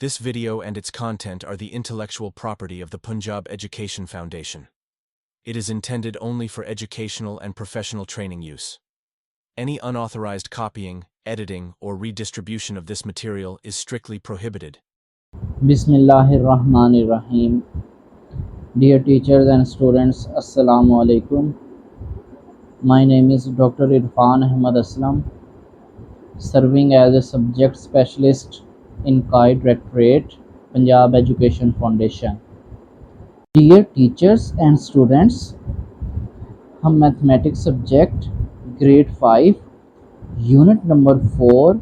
This video and its content are the intellectual property of the Punjab Education Foundation. It is intended only for educational and professional training use. Any unauthorized copying, editing, or redistribution of this material is strictly prohibited. Bismillahirrahmanirrahim. Dear teachers and students, Assalamu alaikum. My name is Dr. Irfan Ahmad Aslam, serving as a subject specialist in CAI Directorate, Punjab Education Foundation. Dear teachers and students, हम mathematics subject grade 5 unit number 4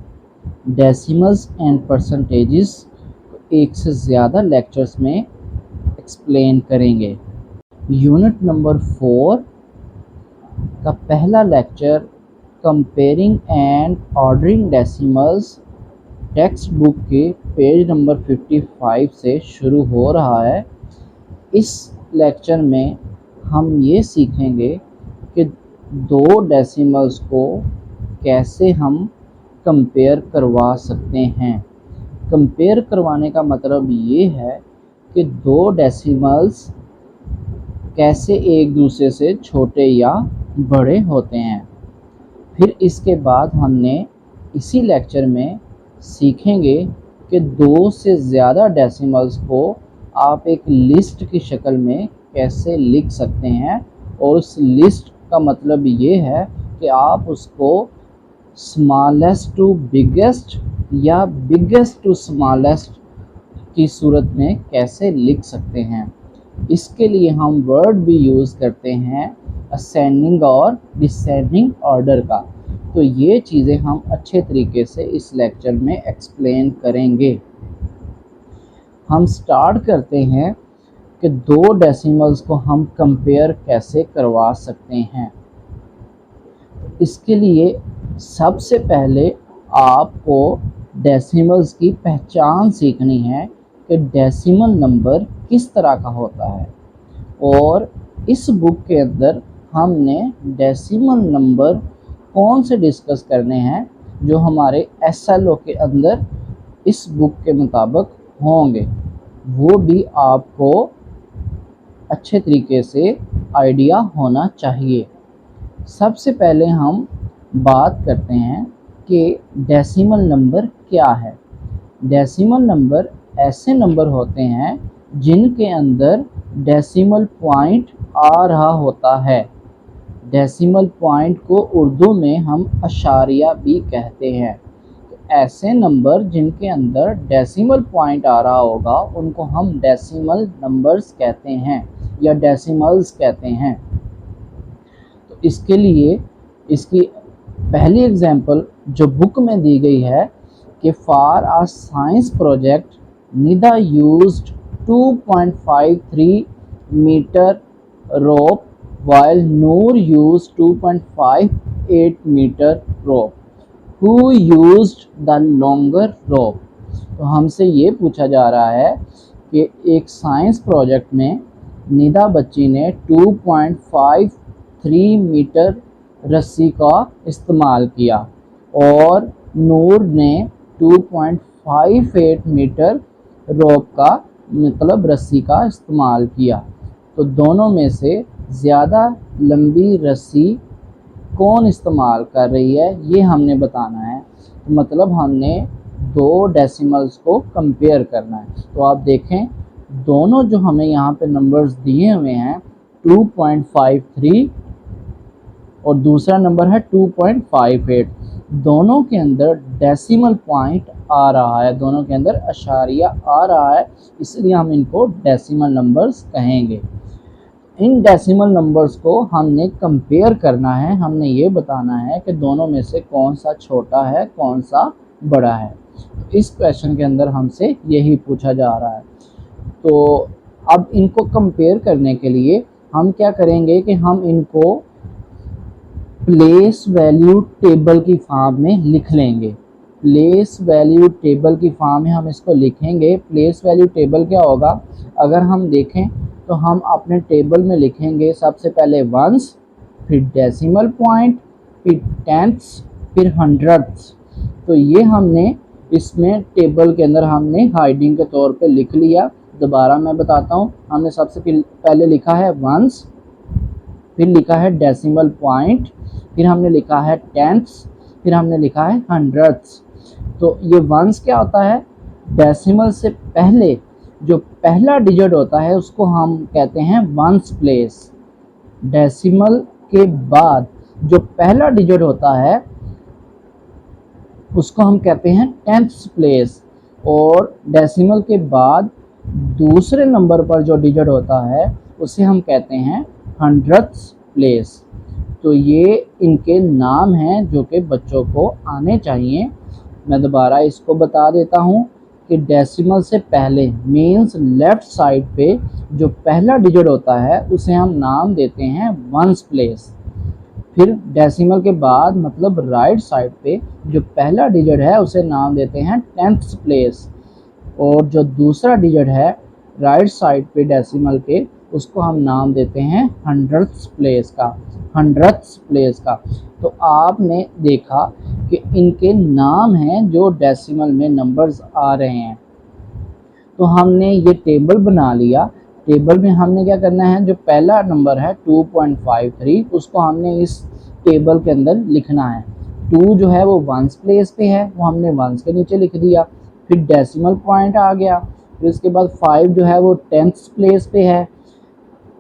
decimals and percentages एक से ज़्यादा lectures में explain करेंगे। Unit number 4 का पहला lecture comparing and ordering decimals text book के page number 55 से शुरू हो रहा है। इस लेक्चर में हम ये सीखेंगे कि दो डेसिमल्स को कैसे हम कंपेयर करवा सकते हैं। कंपेयर करवाने का मतलब ये है कि दो डेसिमल्स कैसे एक दूसरे से छोटे या बड़े होते हैं। फिर इसके बाद हमने इसी लेक्चर में सीखेंगे कि दो से ज़्यादा डेसिमल्स को आप एक लिस्ट की शक्ल में कैसे लिख सकते हैं, और उस लिस्ट का मतलब ये है कि आप उसको स्मॉलेस्ट टू बिगेस्ट या बिगेस्ट टू स्मॉलेस्ट की सूरत में कैसे लिख सकते हैं। इसके लिए हम वर्ड भी यूज़ करते हैं असेंडिंग और डिसेंडिंग ऑर्डर का। तो ये चीज़ें हम अच्छे तरीके से इस लेक्चर में एक्सप्लेन करेंगे। हम स्टार्ट करते हैं कि दो डेसिमल्स को हम कंपेयर कैसे करवा सकते हैं। इसके लिए सबसे पहले आपको डेसिमल्स की पहचान सीखनी है कि डेसिमल नंबर किस तरह का होता है, और इस बुक के अंदर हमने डेसिमल नंबर कौन से डिस्कस करने हैं जो हमारे SLO के अंदर इस बुक के मुताबिक होंगे, वो भी आपको अच्छे तरीके से आइडिया होना चाहिए। सबसे पहले हम बात करते हैं कि डेसिमल नंबर क्या है। डेसिमल नंबर ऐसे नंबर होते हैं जिनके अंदर डेसिमल पॉइंट आ रहा होता है। डेसिमल पॉइंट को उर्दू में हम अशारिया भी कहते हैं। तो ऐसे नंबर जिनके अंदर डेसिमल पॉइंट आ रहा होगा उनको हम डेसिमल नंबर्स कहते हैं या डेसिमल्स कहते हैं। तो इसके लिए इसकी पहली एग्जांपल जो बुक में दी गई है कि for a science project Nida used 2.53 metre rope while Noor used 2.58 meter rope. Who used the longer rope? तो हमसे ये पूछा जा रहा है कि एक साइंस प्रोजेक्ट में निदा बच्ची ने 2.53 मीटर रस्सी का इस्तेमाल किया और नूर ने 2.58 मीटर रोप का मतलब रस्सी का इस्तेमाल किया। तो दोनों में से ज़्यादा लंबी रस्सी कौन इस्तेमाल कर रही है ये हमने बताना है। तो मतलब हमने दो डेसिमल्स को कंपेयर करना है। तो आप देखें दोनों जो हमें यहाँ पे नंबर्स दिए हुए हैं 2.53 और दूसरा नंबर है 2.58, दोनों के अंदर डेसिमल पॉइंट आ रहा है, दोनों के अंदर अशारिया आ रहा है, इसलिए हम इनको डेसिमल नंबर्स कहेंगे। इन डेसिमल नंबर्स को हमने कंपेयर करना है। हमने ये बताना है कि दोनों में से कौन सा छोटा है कौन सा बड़ा है। इस क्वेश्चन के अंदर हमसे यही पूछा जा रहा है। तो अब इनको कंपेयर करने के लिए हम क्या करेंगे कि हम इनको प्लेस वैल्यू टेबल की फॉर्म में लिख लेंगे। प्लेस वैल्यू टेबल की फॉर्म में हम इसको लिखेंगे। प्लेस वैल्यू टेबल क्या होगा, अगर हम देखें तो हम अपने टेबल में लिखेंगे सबसे पहले वंस, फिर डेसिमल पॉइंट, फिर टेंथ्स, फिर हंड्रेड्स। तो ये हमने इसमें टेबल के अंदर हमने हाइडिंग के तौर पे लिख लिया। दोबारा मैं बताता हूँ, हमने सबसे पहले लिखा है वंस, फिर लिखा है डेसिमल पॉइंट, फिर हमने लिखा है टेंथ्स, फिर हमने लिखा है हंड्रेड्स। तो ये वंस क्या होता है? डेसिमल से पहले जो पहला डिजिट होता है उसको हम कहते हैं वंस प्लेस। डेसिमल के बाद जो पहला डिजिट होता है उसको हम कहते हैं टेंथ्स प्लेस, और डेसिमल के बाद दूसरे नंबर पर जो डिजिट होता है उसे हम कहते हैं हंड्रेड्स प्लेस। तो ये इनके नाम हैं जो कि बच्चों को आने चाहिए। मैं दोबारा इसको बता देता हूँ कि डेसिमल से पहले मीन्स लेफ़्ट साइड पे जो पहला डिजिट होता है उसे हम नाम देते हैं वंस प्लेस। फिर डेसिमल के बाद मतलब राइट साइड पे जो पहला डिजिट है उसे नाम देते हैं टेंथ्स प्लेस, और जो दूसरा डिजिट है राइट साइड पे डेसिमल के उसको हम नाम देते हैं हंड्रेड्स प्लेस का। तो आपने देखा कि इनके नाम हैं जो डेसिमल में नंबर्स आ रहे हैं। तो हमने ये टेबल बना लिया। टेबल में हमने क्या करना है, जो पहला नंबर है 2.53 उसको हमने इस टेबल के अंदर लिखना है। 2 जो है वो वंस प्लेस पे है, वो हमने वंस के नीचे लिख दिया। फिर डेसिमल पॉइंट आ गया। फिर उसके बाद 5 जो है वो टेंथ्स प्लेस पे है,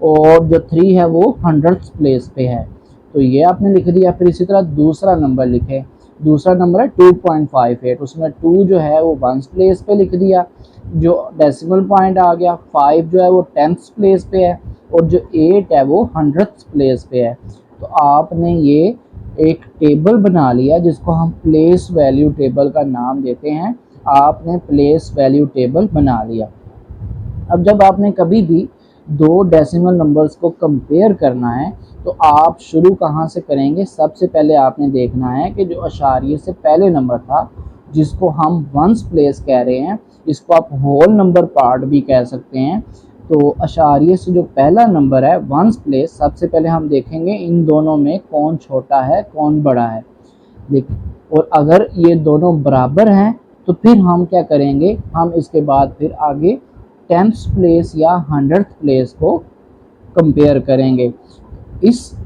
और जो 3 है वो हंड्रेड्स प्लेस पे है। तो ये आपने लिख दिया। फिर इसी तरह दूसरा नंबर लिखे। दूसरा नंबर है 2.58, उसमें 2 जो है वो वंस प्लेस पे लिख दिया, जो डेसिमल पॉइंट आ गया। 5 जो है वो टेंथ्स प्लेस पे है, और जो 8 है वो हंड्रेड्स प्लेस पे है। तो आपने ये एक टेबल बना लिया जिसको हम प्लेस वैल्यू टेबल का नाम देते हैं। आपने प्लेस वैल्यू टेबल बना लिया। अब जब आपने कभी भी दो डेसिमल नंबर्स को कंपेयर करना है तो आप शुरू कहाँ से करेंगे? सबसे पहले आपने देखना है कि जो अशारिये से पहले नंबर था जिसको हम वंस प्लेस कह रहे हैं, इसको आप होल नंबर पार्ट भी कह सकते हैं। तो अशारिये से जो पहला नंबर है वंस प्लेस, सबसे पहले हम देखेंगे इन दोनों में कौन छोटा है कौन बड़ा है। और अगर ये दोनों बराबर हैं तो फिर हम क्या करेंगे, हम इसके बाद फिर आगे टेंथ्स प्लेस या हंड्रेड्थ प्लेस को कंपेयर करेंगे। इस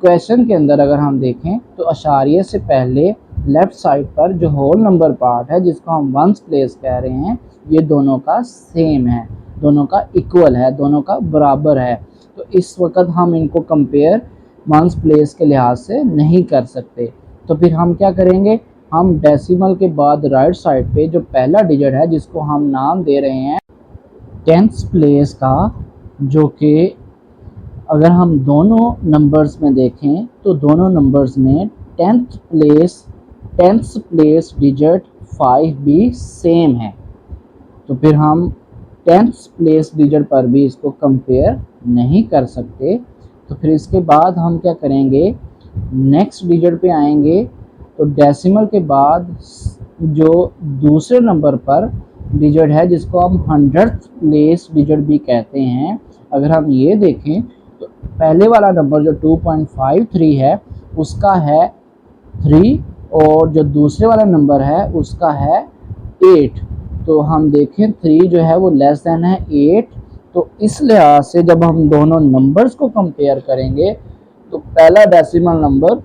क्वेश्चन के अंदर अगर हम देखें तो अशारिये से पहले लेफ़्ट साइड पर जो होल नंबर पार्ट है जिसको हम वंस प्लेस कह रहे हैं, ये दोनों का सेम है, दोनों का इक्वल है, दोनों का बराबर है। तो इस वक्त हम इनको कंपेयर वंस प्लेस के लिहाज से नहीं कर सकते। तो फिर हम क्या करेंगे, हम डेसिमल के बाद राइट साइड पे जो पहला डिजिट है जिसको हम नाम दे रहे हैं टेंथ्स प्लेस का, जो कि अगर हम दोनों नंबर्स में देखें तो दोनों नंबर्स में टेंथ्स प्लेस डिजिट 5 भी सेम है। तो फिर हम टेंथ्स प्लेस डिजिट पर भी इसको कंपेयर नहीं कर सकते। तो फिर इसके बाद हम क्या करेंगे, नेक्स्ट डिजिट पे आएंगे। तो डेसिमल के बाद जो दूसरे नंबर पर डिजिट है जिसको हम हंड्रेड्थ प्लेस डिजिट भी कहते हैं, अगर हम ये देखें तो पहले वाला नंबर जो 2.53 है उसका है 3, और जो दूसरे वाला नंबर है उसका है 8। तो हम देखें 3 जो है वो लेस देन है 8। तो इस लिहाज से जब हम दोनों नंबर्स को कंपेयर करेंगे तो पहला डेसिमल नंबर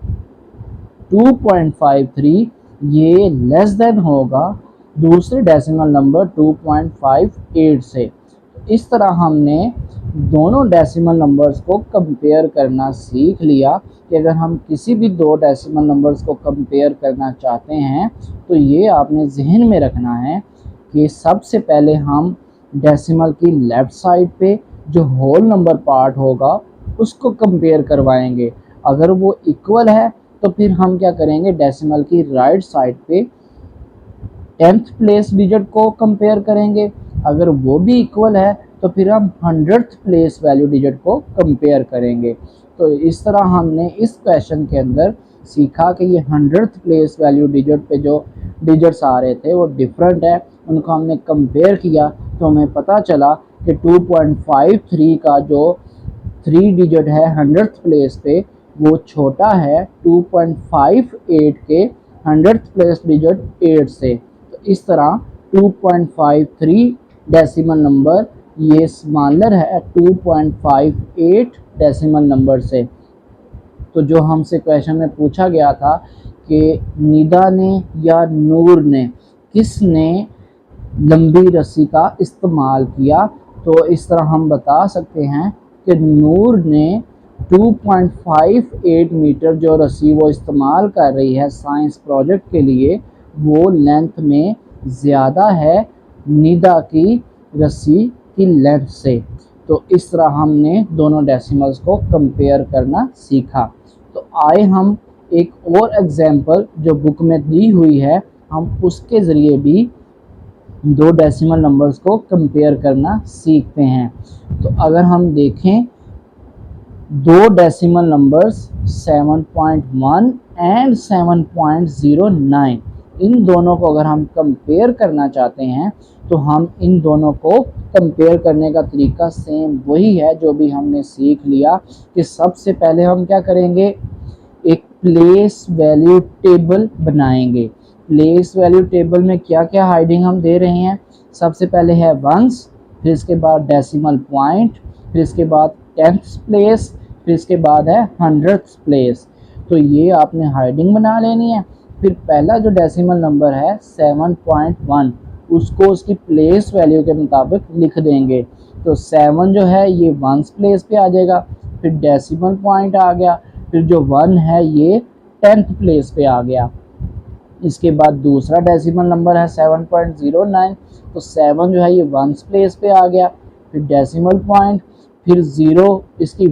2.53 ये लेस देन होगा दूसरे डेसिमल नंबर 2.58 से। इस तरह हमने दोनों डेसिमल नंबर्स को कंपेयर करना सीख लिया कि अगर हम किसी भी दो डेसिमल नंबर्स को कंपेयर करना चाहते हैं तो ये आपने जहन में रखना है कि सबसे पहले हम डेसिमल की लेफ़्ट साइड पे जो होल नंबर पार्ट होगा उसको कंपेयर करवाएंगे। अगर वो इक्वल है तो फिर हम क्या करेंगे, डेसिमल की राइट साइड पे टेंथ प्लेस डिजिट को कंपेयर करेंगे। अगर वो भी इक्वल है तो फिर हम हंड्रेड्थ प्लेस वैल्यू डिजिट को कंपेयर करेंगे। तो इस तरह हमने इस क्वेश्चन के अंदर सीखा कि ये हंड्रेड्थ प्लेस वैल्यू डिजिट पे जो डिजिट्स आ रहे थे वो डिफरेंट है, उनको हमने कंपेयर किया तो हमें पता चला कि 2.53 का जो 3 डिजिट है हंड्रेड्थ प्लेस पे वो छोटा है 2.58 के हंड्रेड्थ प्लेस डिजिट 8 से। तो इस तरह 2.53 डेसिमल नंबर ये स्मॉलर है 2.58 डेसिमल नंबर से। तो जो हमसे क्वेश्चन में पूछा गया था कि निदा ने या नूर ने किसने लंबी रस्सी का इस्तेमाल किया, तो इस तरह हम बता सकते हैं कि नूर ने 2.58 मीटर जो रस्सी वो इस्तेमाल कर रही है साइंस प्रोजेक्ट के लिए, वो लेंथ में ज़्यादा है निदा की रस्सी की लेंथ से। तो इस तरह हमने दोनों डेसिमल्स को कंपेयर करना सीखा। तो आए हम एक और एग्जांपल जो बुक में दी हुई है, हम उसके ज़रिए भी दो डेसिमल नंबर्स को कंपेयर करना सीखते हैं। तो अगर हम देखें दो डेसिमल नंबर्स 7.1 एंड 7.09, इन दोनों को अगर हम कंपेयर करना चाहते हैं तो हम इन दोनों को कंपेयर करने का तरीका सेम वही है जो भी हमने सीख लिया कि सबसे पहले हम क्या करेंगे, एक प्लेस वैल्यू टेबल बनाएंगे। प्लेस वैल्यू टेबल में क्या क्या हाइडिंग हम दे रहे हैं, सबसे पहले है वंस, फिर इसके बाद डेसिमल पॉइंट, फिर इसके बाद 10th प्लेस, फिर इसके बाद है 100th प्लेस। तो ये आपने हाइडिंग बना लेनी है। फिर पहला जो डेसिमल नंबर है 7.1, उसको उसकी प्लेस वैल्यू के मुताबिक लिख देंगे। तो 7 जो है ये वंस प्लेस पे आ जाएगा, फिर डेसिमल पॉइंट आ गया, फिर जो 1 है ये 10th प्लेस पे आ गया। इसके बाद दूसरा डेसिमल नंबर है 7.09, तो 7 जो है ये वंस प्लेस पे आ गया, फिर डेसिमल पॉइंट, फिर ज़ीरो इसकी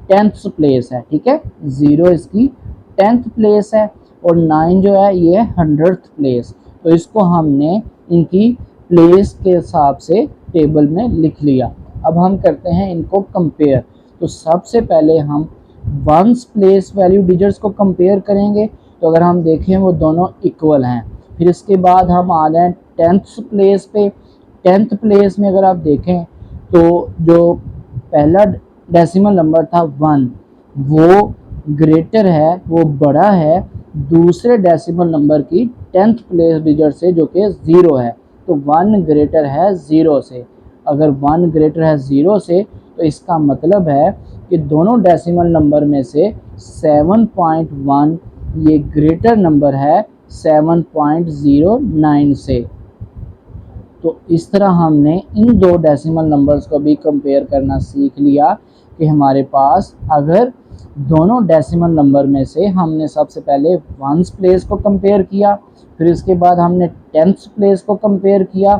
10th प्लेस है, ठीक है, 0 इसकी 10th प्लेस है, और 9 जो है ये 100th प्लेस। तो इसको हमने इनकी प्लेस के हिसाब से टेबल में लिख लिया। अब हम करते हैं इनको कंपेयर। तो सबसे पहले हम वंस प्लेस वैल्यू डिजिट्स को कंपेयर करेंगे। तो अगर हम देखें वो दोनों इक्वल हैं। फिर इसके बाद हम आ जाएँ 10th प्लेस पे। 10th प्लेस में अगर आप देखें तो जो पहला डेसिमल नंबर था 1, वो ग्रेटर है, वो बड़ा है दूसरे डेसिमल नंबर की 10th प्लेस डिजिट से जो कि 0 है। तो 1 ग्रेटर है 0 से। अगर 1 ग्रेटर है 0 से तो इसका मतलब है कि दोनों डेसिमल नंबर में से 7.1 ये ग्रेटर नंबर है 7.09 से। तो इस तरह हमने इन दो डेसिमल नंबर्स को भी कंपेयर करना सीख लिया कि हमारे पास अगर दोनों डेसिमल नंबर में से हमने सबसे पहले वंस प्लेस को कंपेयर किया, फिर इसके बाद हमने 10th प्लेस को कंपेयर किया।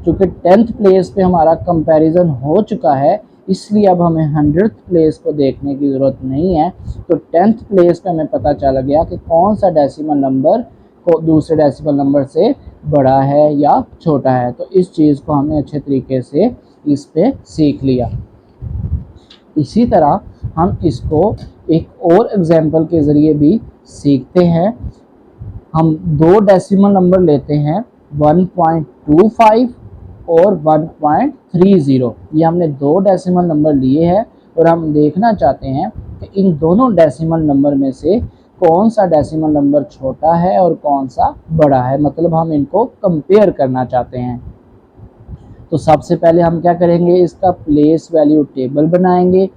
चूँकि 10th प्लेस पे हमारा कंपैरिजन हो चुका है, इसलिए अब हमें 100th प्लेस को देखने की ज़रूरत नहीं है। तो 10th प्लेस पे हमें पता चल गया कि कौन सा डेसिमल नंबर को दूसरे डेसिमल नंबर से बड़ा है या छोटा है। तो इस चीज़ को हमने अच्छे तरीके से इस पे सीख लिया। इसी तरह हम इसको एक और एग्जांपल के ज़रिए भी सीखते हैं। हम दो डेसिमल नंबर लेते हैं 1.25 और 1.30। ये हमने दो डेसिमल नंबर लिए हैं और हम देखना चाहते हैं कि इन दोनों डेसिमल नंबर में से कौन सा डेसिमल नंबर छोटा है और कौन सा बड़ा है, मतलब हम इनको कंपेयर करना चाहते हैं। तो सबसे पहले हम क्या करेंगे, इसका प्लेस वैल्यू टेबल बनाएंगे।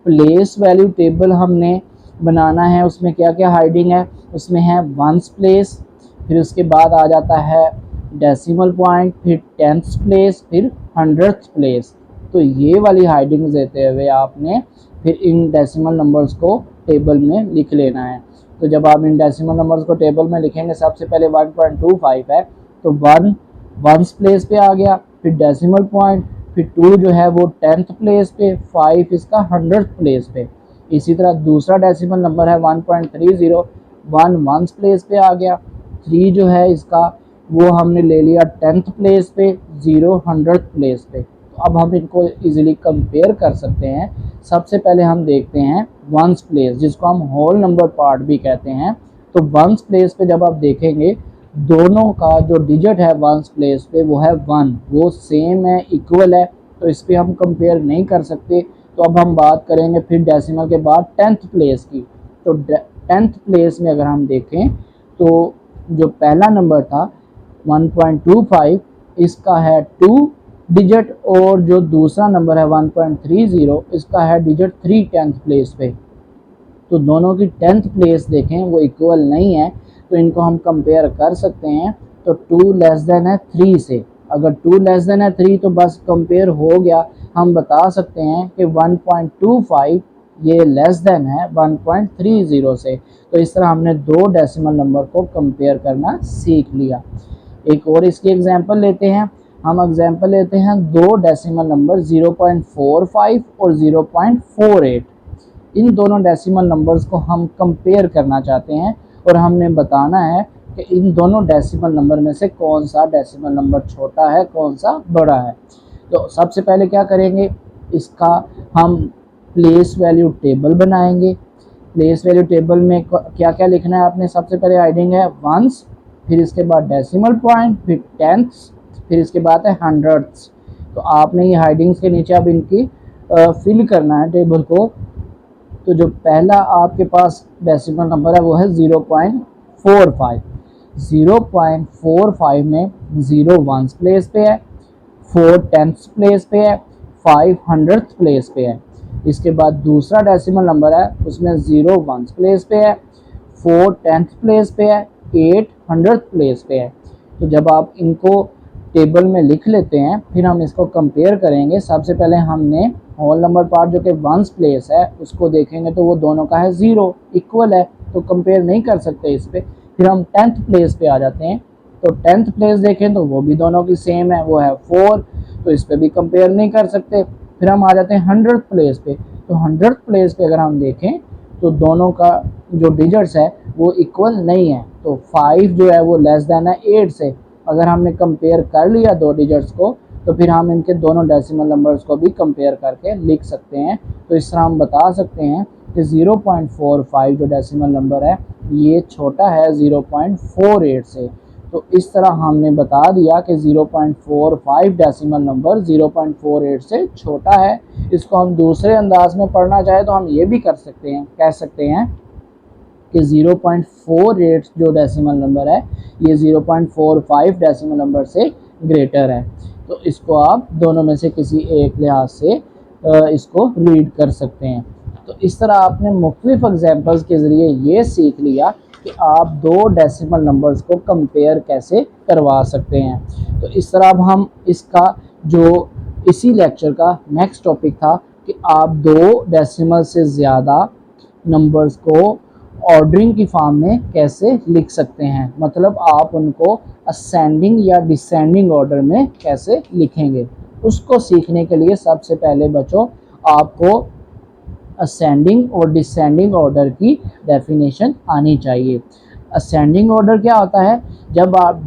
प्लेस वैल्यू टेबल हमने बनाना है, उसमें क्या क्या हाइडिंग है, उसमें है वंस प्लेस, फिर उसके बाद आ जाता है डेसिमल पॉइंट, फिर 10th प्लेस, फिर 100th प्लेस। तो ये वाली हाइडिंग देते हुए आपने फिर इन डेसिमल नंबर्स को टेबल में लिख लेना है। तो जब आप इन डेसिमल नंबर्स को टेबल में लिखेंगे, सबसे पहले 1.25 है तो 1 वंस प्लेस पे आ गया, फिर डेसिमल पॉइंट, फिर 2 जो है वो 10th प्लेस पे, 5 इसका 100th प्लेस पे। इसी तरह दूसरा डेसिमल नंबर है 1.30, 1 वंस प्लेस पे आ गया, 3 जो है इसका वो हमने ले लिया 10th प्लेस पे, 0 100th प्लेस पे। तो अब हम इनको इजीली कंपेयर कर सकते हैं। सबसे पहले हम देखते हैं वंस प्लेस, जिसको हम होल नंबर पार्ट भी कहते हैं। तो वंस प्लेस पे जब आप देखेंगे दोनों का जो डिजिट है वंस प्लेस पे वो है 1, वो सेम है, इक्वल है, तो इस पर हम कंपेयर नहीं कर सकते। तो अब हम बात करेंगे फिर डेसिमल के बाद 10th प्लेस की। तो 10th प्लेस में अगर हम देखें तो जो पहला नंबर था 1.25 इसका है 2 डिजिट, और जो दूसरा नंबर है 1.30 इसका है डिजिट 3 10th प्लेस पे। तो दोनों की 10th प्लेस देखें वो इक्वल नहीं है, तो इनको हम कंपेयर कर सकते हैं। तो 2 लेस देन है 3 से, अगर 2 लेस देन है 3 तो बस कंपेयर हो गया। हम बता सकते हैं कि 1.25 ये लेस देन है 1.30 से। तो इस तरह हमने दो डेसिमल नंबर को कंपेयर करना सीख लिया। एक और इसकी एग्जांपल लेते हैं। हम एग्जांपल लेते हैं दो डेसिमल नंबर 0.45 और 0.48। इन दोनों डेसिमल नंबर्स को हम कंपेयर करना चाहते हैं और हमने बताना है कि इन दोनों डेसिमल नंबर में से कौन सा डेसिमल नंबर छोटा है, कौन सा बड़ा है। तो सबसे पहले क्या करेंगे, इसका हम प्लेस वैल्यू टेबल बनाएंगे। प्लेस वैल्यू टेबल में क्या क्या लिखना है आपने, सबसे पहले हेडिंग है वंस, फिर इसके बाद डेसिमल पॉइंट, फिर टेंथ्स, फिर इसके बाद है हंड्रेड्स। तो आपने ये हेडिंग्स के नीचे अब इनकी फिल करना है टेबल को। तो जो पहला आपके पास डेसिमल नंबर है वो है 0.45। 0.45 में 0 वंस प्लेस पे है, 4 10th प्लेस पे है, 5 100th प्लेस पे है। इसके बाद दूसरा डेसिमल नंबर है उसमें 0 वंस प्लेस पे है, 4 10th प्लेस पे है, 8 100th प्लेस पे है। तो जब आप इनको टेबल में लिख लेते हैं फिर हम इसको कंपेयर करेंगे। सबसे पहले हमने होल नंबर पार्ट जो कि वंस प्लेस है उसको देखेंगे तो वो दोनों का है 0, इक्वल है, तो कंपेयर नहीं कर सकते इस पे। फिर हम 10th प्लेस पे आ जाते हैं, तो 10th प्लेस देखें तो वो भी दोनों की सेम है, वो है 4, तो इस पे भी कंपेयर नहीं कर सकते। फिर हम आ जाते हैं 100th प्लेस पे, तो 100th प्लेस पे अगर हम देखें तो दोनों का जो डिजिट्स है वो इक्वल नहीं है। तो 5 जो है वो लेस देन है 8 से। अगर हमने कंपेयर कर लिया दो डिजिट्स को तो फिर हम इनके दोनों डेसिमल नंबर्स को भी कंपेयर करके लिख सकते हैं। तो इस तरह हम बता सकते हैं कि 0.45 जो डेसिमल नंबर है ये छोटा है 0.48 से। तो इस तरह हमने बता दिया कि 0.45 डेसिमल नंबर 0.48 से छोटा है। इसको हम दूसरे अंदाज में पढ़ना चाहे तो हम ये भी कर सकते हैं, कह सकते हैं कि 0.48 जो डेसिमल नंबर है ये 0.45 डेसिमल नंबर से ग्रेटर है। तो इसको आप दोनों में से किसी एक लिहाज से इसको रीड कर सकते हैं। तो इस तरह आपने मुख्तलिफ एग्जांपल्स के ज़रिए ये सीख लिया कि आप दो डेसिमल नंबर्स को कंपेयर कैसे करवा सकते हैं। तो इस तरह अब हम इसका जो इसी लेक्चर का नेक्स्ट टॉपिक था कि आप दो डेसिमल से ज़्यादा नंबर्स को ऑर्डरिंग की फॉर्म में कैसे लिख सकते हैं, मतलब आप उनको असेंडिंग या डिसेंडिंग ऑर्डर में कैसे लिखेंगे। उसको सीखने के लिए सबसे पहले बच्चों आपको असेंडिंग और डिसेंडिंग ऑर्डर की डेफिनेशन आनी चाहिए। असेंडिंग ऑर्डर क्या होता है, जब आप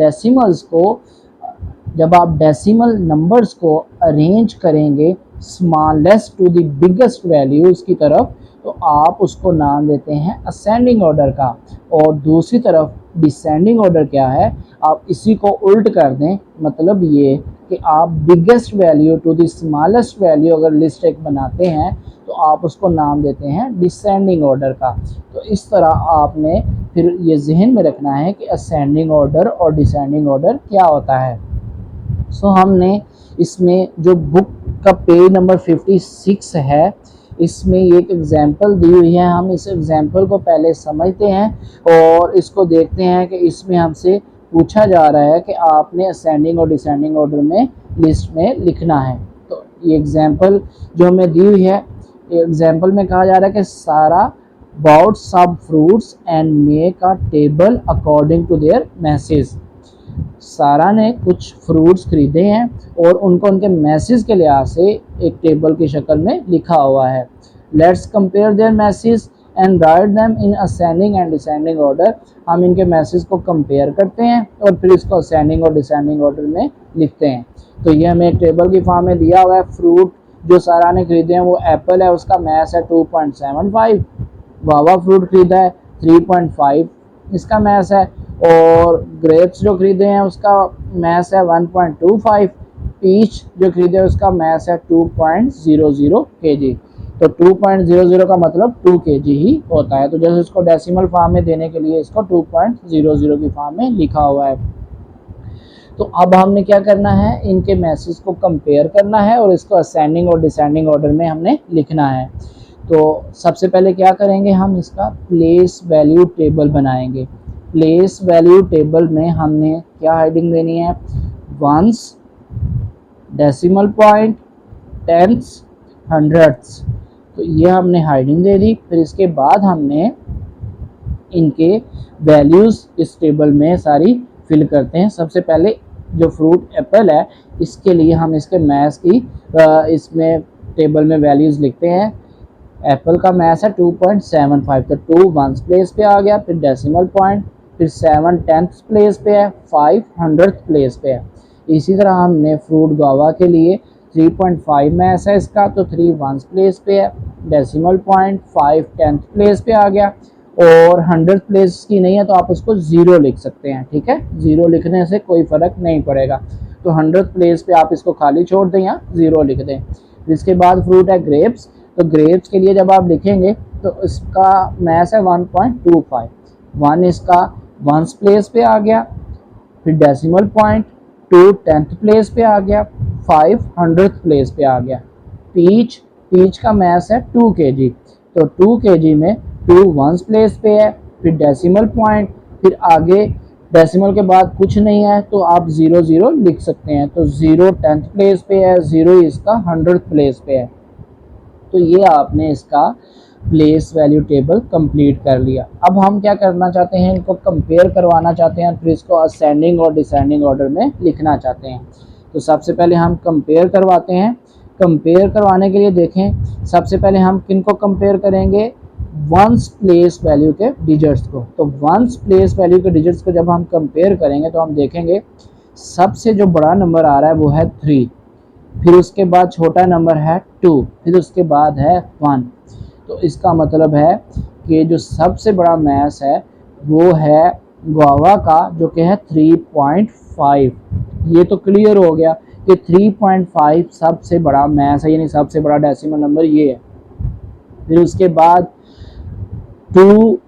डेसिमल नंबर्स को अरेंज करेंगे smallest to the biggest values की तरफ तो आप उसको नाम देते हैं असेंडिंग ऑर्डर का। और दूसरी तरफ डिसेंडिंग ऑर्डर क्या है, आप इसी को उल्ट कर दें, मतलब ये कि आप biggest value to the smallest value अगर लिस्ट एक बनाते हैं तो आप उसको नाम देते हैं डिसेंडिंग ऑर्डर का। तो इस तरह आपने फिर ये जहन में रखना है कि असेंडिंग ऑर्डर और डिसेंडिंग ऑर्डर क्या होता है। सो हमने इसमें जो बुक का पेज नंबर 56 है इसमें एक एग्जाम्पल दी हुई है। हम इस एग्जाम्पल को पहले समझते हैं और इसको देखते हैं कि इसमें हमसे पूछा जा रहा है कि आपने असेंडिंग और डिसेंडिंग ऑर्डर में लिस्ट में लिखना है। तो ये एग्जाम्पल जो हमें दी हुई है, एग्जाम्पल में कहा जा रहा है कि सारा bought some fruits and make a table according to their message. सारा ने कुछ फ्रूट्स खरीदे हैं और उनको उनके मैसेज के लिहाज से एक टेबल की शक्ल में लिखा हुआ है। Let's compare there message and write them in ascending and descending order. हम इनके मैसेज को कंपेयर करते हैं और फिर इसको असेंडिंग और डिसेंडिंग ऑर्डर में लिखते हैं। तो ये हमें एक टेबल की फॉर्म में दिया हुआ है। फ्रूट जो सारा ने खरीदे हैं वो एप्पल है, उसका मैथ है 2.75। गुआवा फ्रूट खरीदा है 3.5 इसका मैथ है, और ग्रेप्स जो खरीदे हैं उसका मैथ है 1.25। पीच जो खरीदे हैं उसका मैथ है 2.00 kg। तो 2.00 का मतलब 2 kg ही होता है। तो जैसे इसको डेसिमल फॉर्म में देने के लिए इसको 2.00 की फॉर्म में लिखा हुआ है। तो अब हमने क्या करना है, इनके मैसेज को कंपेयर करना है और इसको असेंडिंग और डिसेंडिंग ऑर्डर में हमने लिखना है। तो सबसे पहले क्या करेंगे, हम इसका प्लेस वैल्यू टेबल बनाएंगे। प्लेस वैल्यू टेबल में हमने क्या हेडिंग देनी है, वंस, डेसिमल पॉइंट, टेंथ्स, हंड्रेड्स। तो ये हमने हेडिंग दे दी। फिर इसके बाद हमने इनके वैल्यूज़ इस टेबल में सारी फिल करते हैं। सबसे पहले जो फ्रूट एप्पल है इसके लिए हम इसके मैथ्स की इसमें टेबल में वैल्यूज़ लिखते हैं। एप्पल का मैथ्स है 2.75, तो 2 वंस प्लेस पे आ गया, फिर डेसिमल पॉइंट, फिर 7 टेंथ प्लेस पे है, 5 100th प्लेस पे है। इसी तरह हमने फ्रूट गुआवा के लिए 3.5 मैथ्स है इसका, तो 3 वंस प्लेस पे है, डेसिमल पॉइंट 5 टेंथ प्लेस पे आ गया, और 100th प्लेस की नहीं है तो आप उसको 0 लिख सकते हैं। ठीक है, 0 लिखने से कोई फ़र्क नहीं पड़ेगा। तो 100th प्लेस पे आप इसको खाली छोड़ दें या 0 लिख दें। इसके बाद फ्रूट है ग्रेप्स। तो ग्रेप्स के लिए जब आप लिखेंगे तो इसका मैथ्स है 1.25, 1 इसका वंस प्लेस पे आ गया, फिर डेसिमल पॉइंट 2 टेंथ प्लेस पे आ गया, 5 100th प्लेस पे आ गया। पीच, पीच का मैथ्स है 2 kg, तो 2 kg में 2 वंस प्लेस पे है, फिर डेसिमल पॉइंट, फिर आगे डेसिमल के बाद कुछ नहीं है तो आप 0 0 लिख सकते हैं। तो 0 टेंथ प्लेस पे है, 0 इसका 100th प्लेस पे है। तो ये आपने इसका प्लेस वैल्यू टेबल कंप्लीट कर लिया। अब हम क्या करना चाहते हैं, इनको कंपेयर करवाना चाहते हैं, फिर इसको असेंडिंग और डिसेंडिंग ऑर्डर में लिखना चाहते हैं। तो सबसे पहले हम कंपेयर करवाते हैं। कंपेयर करवाने के लिए देखें, सबसे पहले हम किनको कंपेयर करेंगे, वंस प्लेस वैल्यू के डिजिट्स को। तो वंस प्लेस वैल्यू के डिजिट्स को जब हम कंपेयर करेंगे तो हम देखेंगे सबसे जो बड़ा नंबर आ रहा है वो है 3, फिर उसके बाद छोटा नंबर है 2, फिर उसके बाद है 1। तो इसका मतलब है कि जो सबसे बड़ा मैथ्स है वो है गुआवा का, जो कि है 3.5। ये तो क्लियर हो गया कि 3.5 सबसे बड़ा मैथ्स है, यानी सबसे बड़ा डेसिमल नंबर ये है। फिर उसके बाद 2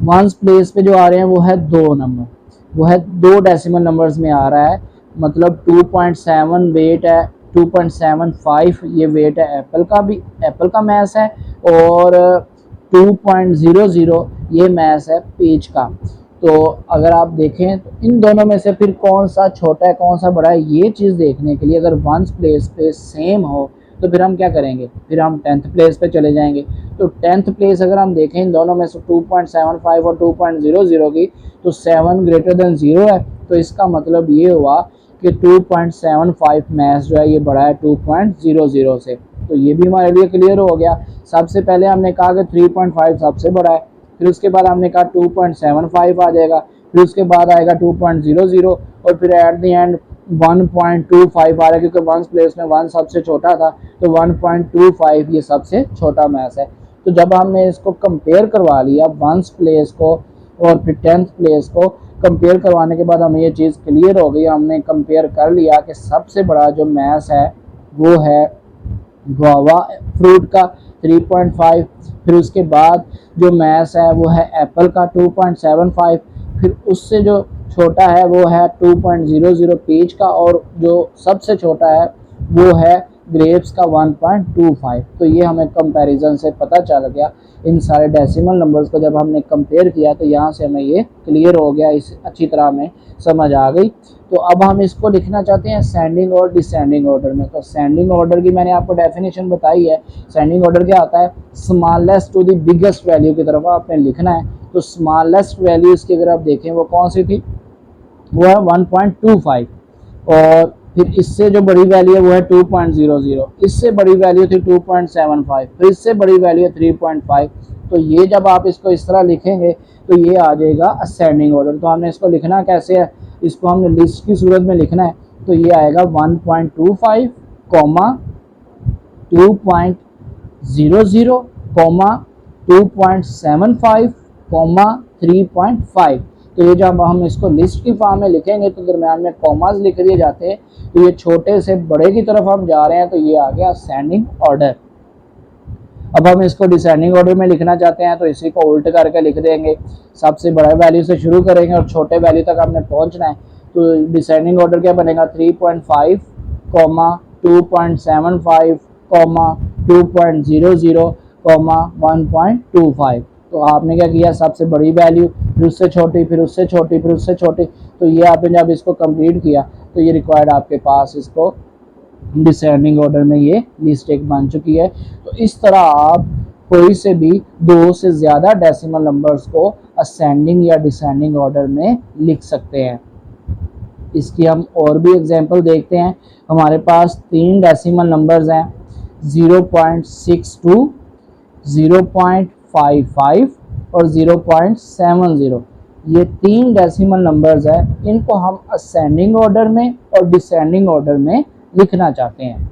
वंस प्लेस पे जो आ रहे हैं वो है 2 नंबर, वो है 2 डेसिमल नंबर्स में आ रहा है, मतलब 2.7 वेट है, 2.75 ये वेट है एप्पल का, भी एप्पल का मैथ्स है, और 2.00 ये मैथ्स है पीच का। तो अगर आप देखें तो इन दोनों में से फिर कौन सा छोटा है कौन सा बड़ा है, ये चीज़ देखने के लिए अगर वंस प्लेस पे सेम हो तो फिर हम क्या करेंगे, फिर हम 10th प्लेस पे चले जाएंगे। तो 10th प्लेस अगर हम देखें इन दोनों में से 2.75 और 2.00 की, तो 7 ग्रेटर देन 0 है, तो इसका मतलब ये हुआ कि 2.75 मैथ्स जो है ये बड़ा है 2.00 से। तो ये भी हमारे लिए क्लियर हो गया। सबसे पहले हमने कहा कि 3.5 सबसे बड़ा है, फिर उसके बाद हमने कहा 2.75 आ जाएगा, फिर उसके बाद आएगा 2.00, और फिर एट द एंड 1.25 आ रहा है, क्योंकि वंस प्लेस में 1 सबसे छोटा था, तो 1.25 ये सबसे छोटा मैथ्स है। तो जब हमने इसको कंपेयर करवा लिया वंस प्लेस को और फिर 10th प्लेस को कंपेयर करवाने के बाद हमें ये चीज़ क्लियर हो गई, हमने कंपेयर कर लिया कि सबसे बड़ा जो मैथ्स है वो है गुआवा फ्रूट का 3.5, फिर उसके बाद जो मैथ्स है वो है एप्पल का 2.75, फिर उससे जो छोटा है वो है 2.00 पीच का, और जो सबसे छोटा है वो है ग्रेप्स का 1.25। तो ये हमें कंपैरिजन से पता चल गया। इन सारे डेसिमल नंबर्स को जब हमने कंपेयर किया तो यहाँ से हमें ये क्लियर हो गया, इस अच्छी तरह हमें समझ आ गई। तो अब हम इसको लिखना चाहते हैं सेंडिंग और डिसेंडिंग ऑर्डर में। तो सेंडिंग ऑर्डर की मैंने आपको डेफिनेशन बताई है। सेंडिंग ऑर्डर क्या आता है, smallest to the biggest value की तरफ आपने लिखना है। तो स्मॉलेस्ट वैल्यू इसकी अगर आप देखें वो कौन सी थी, वो है 1.25, और फिर इससे जो बड़ी वैल्यू है वो है 2.00, इससे बड़ी वैल्यू थी 2.75, फिर इससे बड़ी वैल्यू है 3.5। तो ये जब आप इसको इस तरह लिखेंगे तो ये आ जाएगा असेंडिंग ऑर्डर। तो हमने इसको लिखना कैसे है, इसको हमने लिस्ट की सूरत में लिखना है। तो ये आएगा 1.25, 2.00, 2.75, 3.5। तो ये जब हम इसको लिस्ट की फॉर्म में लिखेंगे तो दरम्यान में कॉमास लिख दिए जाते हैं, तो ये छोटे से बड़े की तरफ हम जा रहे हैं, तो ये आ गया असेंडिंग ऑर्डर। अब हम इसको डिसेंडिंग ऑर्डर में लिखना चाहते हैं तो इसी को उल्ट करके लिख देंगे। सबसे बड़ा वैल्यू से शुरू करेंगे और छोटे वैल्यू तक हमने पहुंचना है। तो डिसेंडिंग ऑर्डर क्या बनेगा 3.5, 2.75, 2.00, 1.25। तो आपने क्या किया, सबसे बड़ी वैल्यू, फिर उससे छोटी, फिर उससे छोटी, फिर उससे छोटी। तो ये आपने जब इसको कंप्लीट किया तो ये रिक्वायर्ड आपके पास इसको डिसेंडिंग ऑर्डर में ये लिस्ट एक बन चुकी है। तो इस तरह आप कोई से भी 2 से ज़्यादा डेसिमल नंबर्स को असेंडिंग या डिसेंडिंग ऑर्डर में लिख सकते हैं। इसकी हम और भी एग्जांपल देखते हैं। हमारे पास 3 डेसिमल नंबर्स हैं, 0.62, 0.55 और 0.70। ये 3 डेसिमल नंबर्स हैं, इनको हम असेंडिंग ऑर्डर में और डिसेंडिंग ऑर्डर में लिखना चाहते हैं।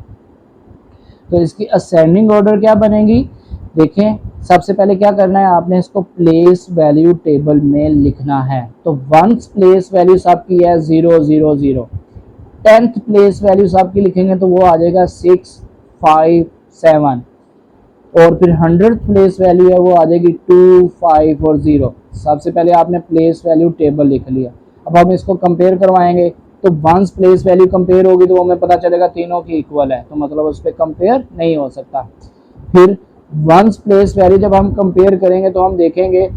तो इसकी असेंडिंग ऑर्डर क्या बनेगी, देखें। सबसे पहले क्या करना है, आपने इसको प्लेस वैल्यू टेबल में लिखना है। तो 1th प्लेस वैल्यू आपकी है 000, 10th प्लेस वैल्यू आपकी लिखेंगे तो वो आ जाएगा 657, और फिर 100th प्लेस वैल्यू है वो आ जाएगी 2, 5 और 0। सबसे पहले आपने प्लेस वैल्यू टेबल लिख लिया। अब हम इसको कंपेयर करवाएंगे तो 1st प्लेस वैल्यू कंपेयर होगी तो हमें पता चलेगा तीनों की इक्वल है, तो मतलब उस पर कंपेयर नहीं हो सकता। फिर 1st प्लेस वैल्यू जब हम कंपेयर करेंगे तो हम देखेंगे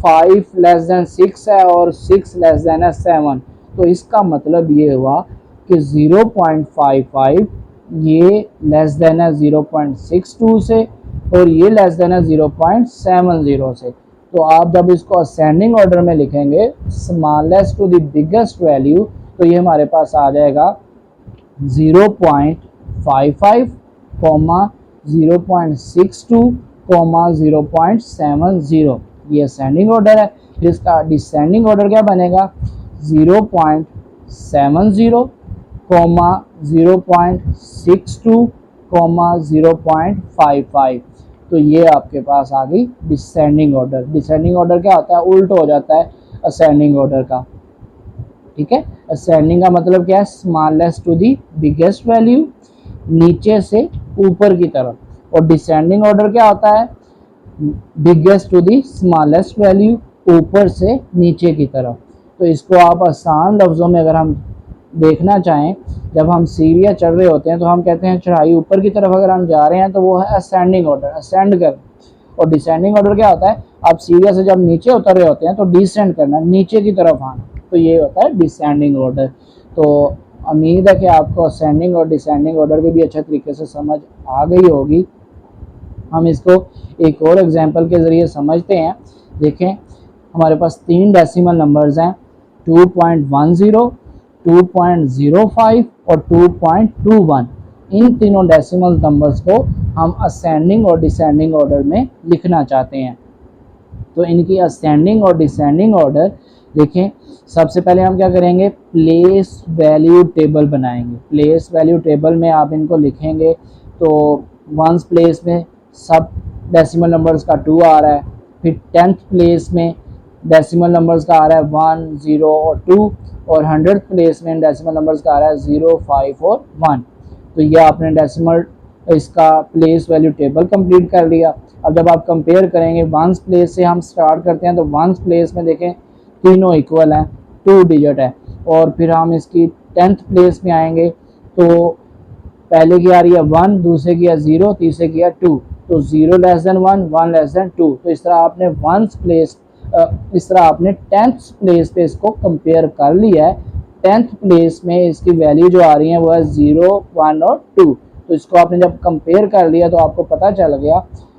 5 लेस देन 6 है और 6 लेस देन 7। तो इसका मतलब ये हुआ कि 0.55 ये लेस देन है 0.62 से और ये लेस देन है 0.70 से। तो आप जब इसको असेंडिंग ऑर्डर में लिखेंगे smallest to the biggest value, तो ये हमारे पास आ जाएगा 0.55, 0.62, 0.70। ये असेंडिंग ऑर्डर है। फिर इसका डिसेंडिंग ऑर्डर क्या बनेगा 0.70, 0.62, 0.55। तो ये आपके पास आ गई डिसेंडिंग ऑर्डर। डिसेंडिंग ऑर्डर क्या होता है, उल्ट हो जाता है असेंडिंग ऑर्डर का, ठीक है। असेंडिंग का मतलब क्या है, smallest to the biggest value, नीचे से ऊपर की तरफ। और डिसेंडिंग ऑर्डर क्या होता है, biggest to the smallest value, ऊपर से नीचे की तरफ। तो इसको आप आसान लफ्ज़ों में अगर हम देखना चाहें, जब हम सीढ़ियाँ चढ़ रहे होते हैं तो हम कहते हैं चढ़ाई ऊपर की तरफ अगर हम जा रहे हैं तो वो है असेंडिंग ऑर्डर, असेंड कर। और डिसेंडिंग ऑर्डर क्या होता है, आप सीढ़ियाँ से जब नीचे उतर रहे होते हैं तो डिसेंड करना, नीचे की तरफ आना, तो ये होता है डिसेंडिंग ऑर्डर। तो उम्मीद है कि आपको असेंडिंग और डिसेंडिंग ऑर्डर की भी अच्छे तरीके से समझ आ गई होगी। हम इसको एक और एग्जांपल के ज़रिए समझते हैं। देखें, हमारे पास 3 डेसिमल नंबर्स हैं, 2.10, 2.05 और 2.21। इन तीनों डेसिमल नंबर्स को हम असेंडिंग और डिसेंडिंग ऑर्डर में लिखना चाहते हैं। तो इनकी असेंडिंग और डिसेंडिंग ऑर्डर देखें। सबसे पहले हम क्या करेंगे, प्लेस वैल्यू टेबल बनाएंगे। प्लेस वैल्यू टेबल में आप इनको लिखेंगे तो 1st प्लेस में सब डेसिमल नंबर्स का 2 आ रहा है, फिर 10th प्लेस में डेसिमल नंबर्स का आ रहा है 1, 0 और 2, और 100th प्लेस में डेसिमल नंबर्स का आ रहा है 0, 5 और 1। तो यह आपने डेसिमल इसका प्लेस वैल्यू टेबल कंप्लीट कर लिया। अब जब आप कंपेयर करेंगे 1st प्लेस से हम स्टार्ट करते हैं तो 1st प्लेस में देखें तीनों इक्वल हैं, 2 डिजिट है। और फिर हम इसकी 10th प्लेस में आएंगे तो पहले की आ रही है 1, दूसरे की है 0, तीसरे की है 2। तो 0 लेस देन 1, 1 लेस देन 2। तो इस तरह आपने 1st प्लेस, इस तरह आपने 10th प्लेस पे इसको कंपेयर कर लिया है। 10th प्लेस में इसकी वैल्यू जो आ रही है वो है 0, 1 और 2। तो इसको आपने जब कंपेयर कर लिया तो आपको पता चल गया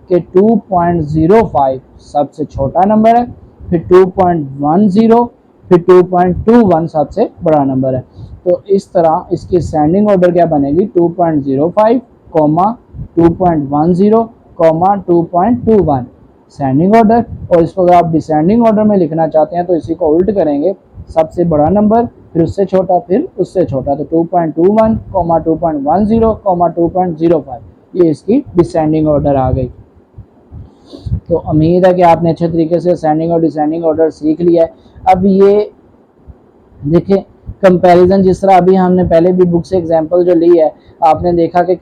कि 2.05 सबसे छोटा नंबर है, फिर 2.10, फिर 2.21 सबसे बड़ा नंबर है। तो इस तरह इसकी असेंडिंग ऑर्डर क्या बनेगी, 2.05, 2.10, 2.21 असेंडिंग ऑर्डर। और इसको अगर आप डिसेंडिंग ऑर्डर में लिखना चाहते हैं तो इसी को उल्ट करेंगे, सबसे बड़ा नंबर, फिर उससे छोटा, फिर उससे छोटा। तो 2.21, 2.10, 2.05, ये इसकी डिसेंडिंग ऑर्डर आ गई। तो उम्मीद है कि आपने अच्छे तरीके से असेंडिंग और डिसेंडिंग ऑर्डर सीख लिया है। अब ये देखिए कंपैरिजन जिस तरह अभी हमने पहले भी बुक से एग्जांपल जो ली है, आपने देखा कि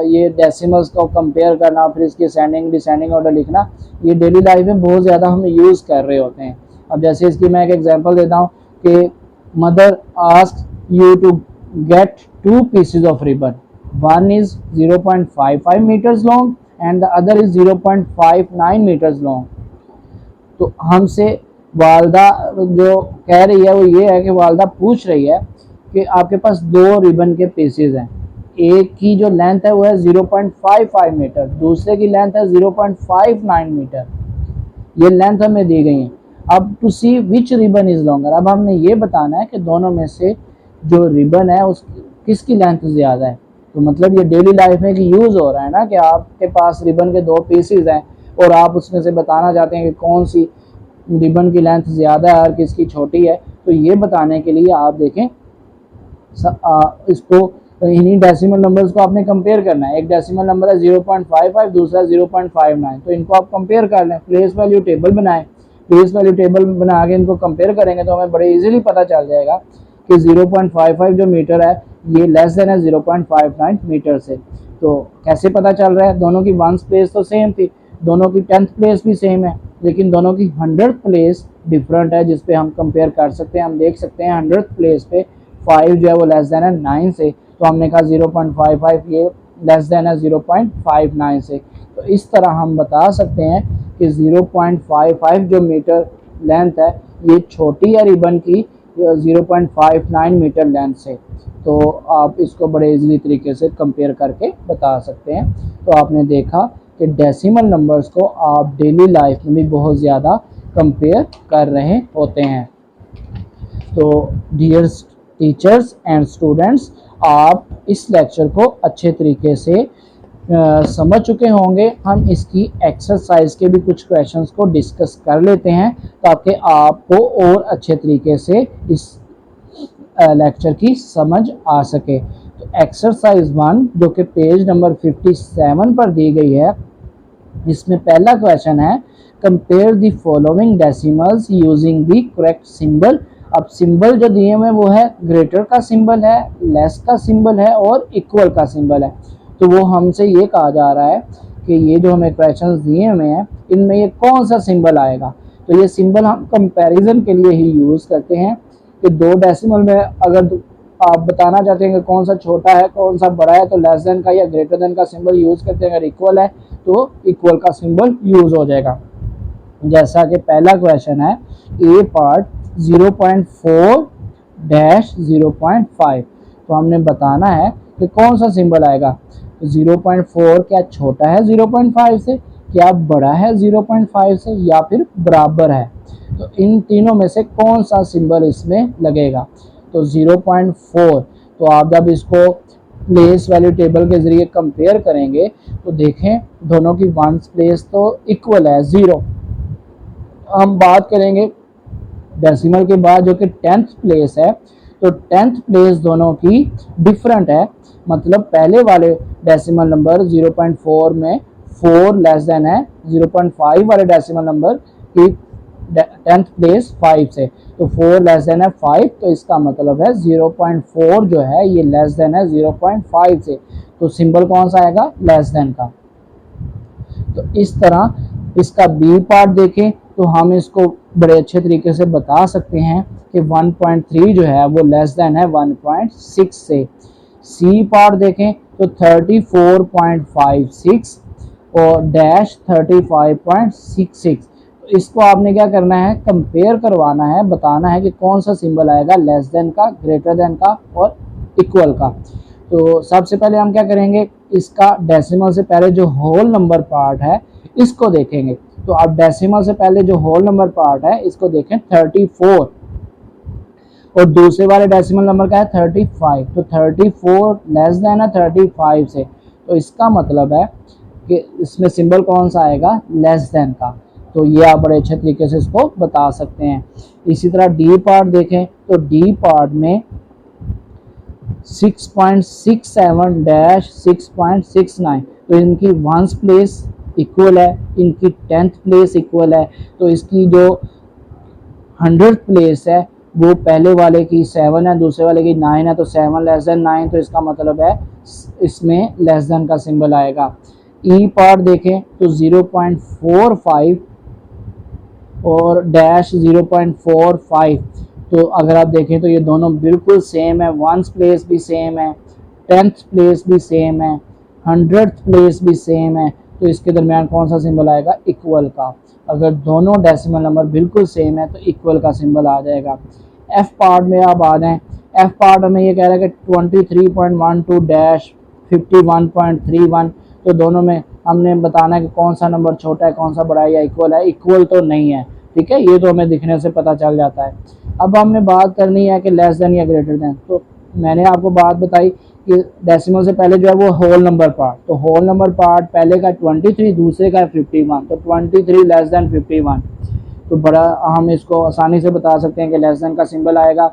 ये डेसिमल्स को कंपेयर करना, फिर इसकी असेंडिंग डिसेंडिंग ऑर्डर लिखना, ये डेली लाइफ में बहुत ज़्यादा हम यूज़ कर रहे होते हैं। अब जैसे इसकी मैं एक एग्जांपल देता हूँ कि mother ask you to get 2 pieces of ribbon, one is 0.55 meters long and the other is 0.59 meters long। तो हमसे वालदा जो कह रही है वो ये है कि वालदा पूछ रही है कि आपके पास 2 रिबन के पीसेज हैं, एक की जो लेंथ है वो है 0.55 मीटर, दूसरे की लेंथ है 0.59 मीटर। ये लेंथ हमें दी गई है। अब to see which ribbon is longer, अब हमने ये बताना है कि दोनों में से जो रिबन है उस किसकी लेंथ ज़्यादा है। तो मतलब ये डेली लाइफ में यूज़ हो रहा है ना कि आपके पास रिबन के 2 पीसेज हैं और आप उसमें से बताना चाहते हैं कि कौन सी रिबन की लेंथ ज़्यादा है और किसकी छोटी है। तो ये बताने के लिए आप देखें इसको इन्हीं डेसिमल नंबर्स को आपने कंपेयर करना है। एक डेसिमल नंबर है 0.55, दूसरा 0.59, तो इनको आप कंपेयर कर लें, प्लेस वैल्यू टेबल बनाएं। प्लेस वैल्यू टेबल बना के इनको कंपेयर करेंगे तो हमें बड़े इजीली पता चल जाएगा कि 0.55 जो मीटर है ये लेस देन है 0.59 मीटर से। तो कैसे पता चल रहा है, दोनों की 1th प्लेस तो सेम थी, दोनों की 10th प्लेस भी सेम है, लेकिन दोनों की 100th प्लेस डिफरेंट है, जिसपे हम कंपेयर कर सकते हैं। हम देख सकते हैं 100th प्लेस पे 5 जो है वो लेस देन है 9 से, तो हमने कहा 0.55 ये लेस देन है 0.59 से। तो इस तरह हम बता सकते हैं कि 0.55 जो मीटर लेंथ है ये छोटी है रिबन की 0.59 मीटर लेंथ से। तो आप इसको बड़े इजीली तरीके से कंपेयर करके बता सकते हैं। तो आपने देखा कि डेसिमल नंबर्स को आप डेली लाइफ में भी बहुत ज़्यादा कंपेयर कर रहे होते हैं। तो डियर टीचर्स एंड स्टूडेंट्स, आप इस लेक्चर को अच्छे तरीके से समझ चुके होंगे। हम इसकी एक्सरसाइज के भी कुछ क्वेश्चंस को डिस्कस कर लेते हैं ताकि आपको और अच्छे तरीके से इस लेक्चर की समझ आ सके। तो एक्सरसाइज 1 जो कि पेज नंबर 57 पर दी गई है, इसमें पहला क्वेश्चन है compare the following decimals using the correct symbol. अब सिंबल जो दिए हुए वो है ग्रेटर का सिंबल है, लेस का सिंबल है और इक्वल का सिंबल है। तो वो हमसे ये कहा जा रहा है कि ये जो हमें क्वेश्चंस दिए हुए हैं इनमें ये कौन सा सिंबल आएगा। तो ये सिंबल हम कंपैरिजन के लिए ही यूज़ करते हैं कि 2 डेसिमल में अगर आप बताना चाहते हैं कि कौन सा छोटा है कौन सा बड़ा है तो लेस देन का या ग्रेटर देन का सिंबल यूज़ करते हैं। अगर इक्वल है तो इक्वल का सिंबल यूज़ हो जाएगा। जैसा कि पहला क्वेश्चन है ए पार्ट 0.4-0.5, तो हमने बताना है कि कौन सा सिंबल आएगा। तो 0.4 क्या छोटा है 0.5 से, क्या बड़ा है 0.5 से, या फिर बराबर है। तो इन तीनों में से कौन सा सिंबल इसमें लगेगा। तो 0.4, तो आप जब इसको प्लेस वैल्यू टेबल के ज़रिए कंपेयर करेंगे तो देखें दोनों की 1th प्लेस तो इक्वल है 0। हम बात करेंगे डेसिमल के बाद जो कि 10th प्लेस है, तो 10th प्लेस दोनों की डिफरेंट है। मतलब पहले वाले डेसिमल नंबर 0.4 में 4 लेस देन है 0.5 वाले डेसिमल नंबर की 10th प्लेस 5 से, तो 4 लेस देन है 5, तो इसका मतलब है 0.4 जो है ये लेस देन है 0.5 से। तो सिंबल कौन सा आएगा, लेस देन का। तो इस तरह इसका बी पार्ट देखें तो हम इसको बड़े अच्छे तरीके से बता सकते हैं कि 1.3 जो है वो लेस देन है 1.6 से। सी पार्ट देखें तो 34.56 और डैश 35.66। तो इसको आपने क्या करना है, कंपेयर करवाना है, बताना है कि कौन सा सिंबल आएगा, लेस देन का, ग्रेटर देन का और इक्वल का। तो सबसे पहले हम क्या करेंगे, इसका डेसिमल से पहले जो होल नंबर पार्ट है इसको देखेंगे। तो आप डेसिमल से पहले जो होल नंबर पार्ट है इसको देखें 34 और दूसरे वाले डेसिमल नंबर का है 35, तो 34 लेस देन है 35 से। तो इसका मतलब है कि इसमें सिंबल कौन सा आएगा, लेस देन का। तो ये आप बड़े अच्छे तरीके से इसको बता सकते हैं। इसी तरह डी पार्ट देखें तो डी पार्ट में 6.67-6.69, तो इनकी 1st प्लेस इक्वल है, इनकी 10th प्लेस इक्वल है। तो इसकी जो 100th प्लेस है वो पहले वाले की 7 है, दूसरे वाले की 9 है, तो 7 लेस देन 9, तो इसका मतलब है इसमें लेस देन का सिंबल आएगा। ई पार्ट देखें तो 0.45 और डैश 0.45, तो अगर आप देखें तो ये दोनों बिल्कुल सेम है। वंस प्लेस भी सेम है, 10th प्लेस भी सेम है, 100th प्लेस भी सेम है, तो इसके दरमियान कौन सा सिंबल आएगा? इक्वल का। अगर दोनों डेसिमल नंबर बिल्कुल सेम है तो इक्वल का सिंबल आ जाएगा। एफ पार्ट में आप आ जाएं, एफ पार्ट में ये कह रहा है कि 23.12 डैश 51.31, तो दोनों में हमने बताना है कि कौन सा नंबर छोटा है, कौन सा बड़ा है, या इक्वल है। इक्वल तो नहीं है, ठीक है, ये तो हमें दिखने से पता चल जाता है। अब हमने बात करनी है कि लेस देन या ग्रेटर देन, तो मैंने आपको बात बताई कि डेसिमल से पहले जो है वो होल नंबर पार्ट, तो होल नंबर पार्ट पहले का 23, दूसरे का 51, तो 23 लेस देन 51, तो बड़ा हम इसको आसानी से बता सकते हैं कि लेस देन का सिंबल आएगा।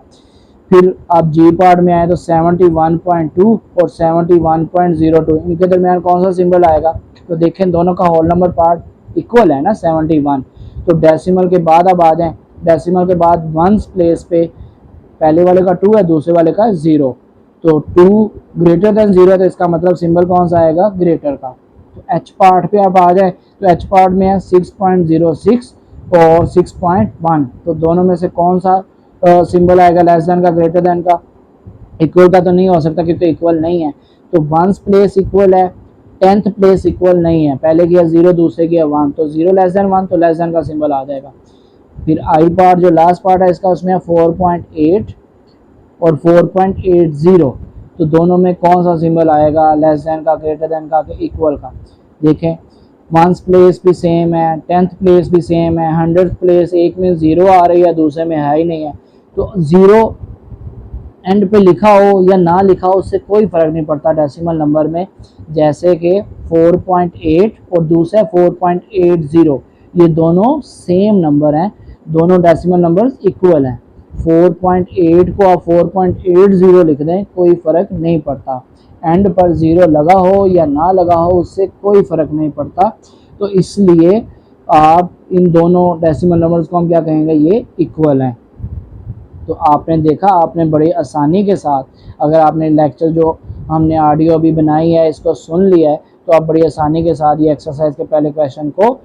फिर आप जी पार्ट में आए तो 71.2 और 71.02, इनके दरमियान कौन सा सिंबल आएगा? तो देखें दोनों का होल नंबर पार्ट इक्वल है ना 71, तो डेसिमल के बाद अब आ जाएं, डेसिमल के बाद वंस प्लेस पे पहले वाले का 2 है, दूसरे वाले का 0, तो 2 ग्रेटर देन 0 है, तो इसका मतलब सिंबल कौन सा आएगा? ग्रेटर का। तो एच पार्ट पे आप आ जाए तो एच पार्ट में है 6.06 और 6.1, तो दोनों में से कौन सा सिंबल आएगा लेस देन का, ग्रेटर देन का? इक्वल का तो नहीं हो सकता क्योंकि इक्वल नहीं है। तो वंस प्लेस इक्वल है, 10th प्लेस इक्वल नहीं है, पहले की है 0, दूसरे की है 1, तो 0 लेस देन 1, तो लेस देन का सिंबल आ जाएगा। फिर आई पार्ट जो लास्ट पार्ट है इसका, उसमें 4.8 और 4.80, तो दोनों में कौन सा सिंबल आएगा? लेस देन का, ग्रेटर देन का, इक्वल का? देखें वंस प्लेस भी सेम है, 10th प्लेस भी सेम है, 100th प्लेस, एक में 0 आ रही है, दूसरे में है ही नहीं है, तो 0 एंड पे लिखा हो या ना लिखा हो उससे कोई फ़र्क नहीं पड़ता डेसिमल नंबर में। जैसे कि 4.8 और दूसरा 4.80, ये दोनों सेम नंबर हैं, दोनों डेसिमल नंबर्स इक्वल हैं। 4.8 को आप 4.80 लिख दें, कोई फ़र्क नहीं पड़ता, एंड पर 0 लगा हो या ना लगा हो उससे कोई फ़र्क नहीं पड़ता। तो इसलिए आप इन दोनों डेसिमल नंबर्स को हम क्या कहेंगे? ये इक्वल हैं। तो आपने देखा, आपने बड़ी आसानी के साथ, अगर आपने लेक्चर जो हमने ऑडियो अभी बनाई है इसको सुन लिया है, तो आप बड़ी आसानी के साथ ये एक्सरसाइज के पहले क्वेश्चन को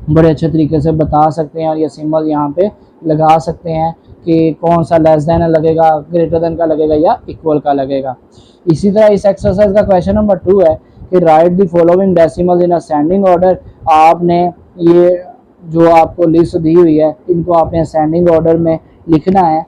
बड़े अच्छे तरीके से बता सकते हैं और ये सिंबल यहाँ पे लगा सकते हैं कि कौन सा लेस देन लगेगा, ग्रेटर देन का लगेगा या इक्वल का लगेगा। इसी तरह इस एक्सरसाइज का क्वेश्चन नंबर 2 है कि right the following decimals in ascending order. आपने ये जो आपको लिस्ट दी हुई है इनको आपने असेंडिंग ऑर्डर में लिखना है।